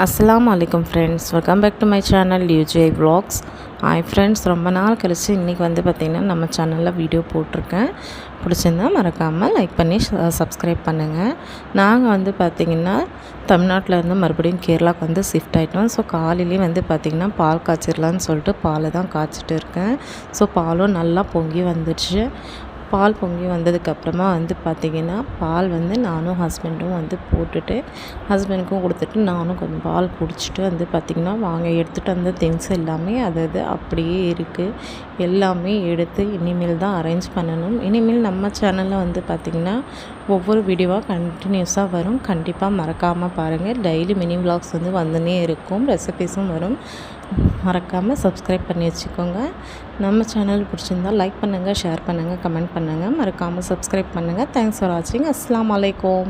அஸ்ஸலாமு அலைக்கும் friends, welcome back to my channel UGI vlogs. Hi friends, ரொம்ப நாள் கழிச்சு இன்றைக்கி பார்த்திங்கன்னா நம்ம சேனலில் வீடியோ போட்டிருக்கேன். பிடிச்சிருந்தா மறக்காமல் லைக் பண்ணி சப்ஸ்கிரைப் பண்ணுங்கள். நாங்கள் பார்த்திங்கன்னா தமிழ்நாட்டிலேருந்து மறுபடியும் கேரளாவுக்கு ஷிஃப்ட் ஆகிட்டோம். ஸோ காலையிலேயே பார்த்திங்கன்னா பால் காய்ச்சிடலான்னு சொல்லிட்டு பாலை தான் காய்ச்சிட்டு இருக்கேன். ஸோ பாலும் நல்லா பொங்கி வந்துடுச்சு. பால் பொங்கி வந்ததுக்கப்புறமா பார்த்திங்கன்னா பால் நானும் ஹஸ்பண்டும் போட்டுட்டு ஹஸ்பண்டுக்கும் கொடுத்துட்டு நானும் கொஞ்சம் பால் குடிச்சிட்டு பார்த்திங்கன்னா வாங்க எடுத்துகிட்டு வந்த திங்ஸ் எல்லாமே அது அப்படியே இருக்குது. எல்லாமே எடுத்து இனிமேல் தான் அரேஞ்ச் பண்ணணும். இனிமேல் நம்ம சேனலில் பார்த்திங்கன்னா ஒவ்வொரு வீடியோவாக கண்டினியூஸாக வரும். கண்டிப்பாக மறக்காமல் பாருங்கள். டெய்லி மினி விலாக்ஸ் வந்துனே இருக்கும். ரெசிபீஸும் வரும். மறக்காமல் சப்ஸ்கிரைப் பண்ணி வச்சுக்கோங்க. நம்ம சேனல் பிடிச்சிருந்தால் லைக் பண்ணுங்கள், ஷேர் பண்ணுங்கள், கமெண்ட் பண்ணுங்கள். மறக்காமல் சப்ஸ்கிரைப் பண்ணுங்கள். தேங்க்ஸ் ஃபார் வாட்சிங். அஸ்ஸலாமு அலைக்கும்.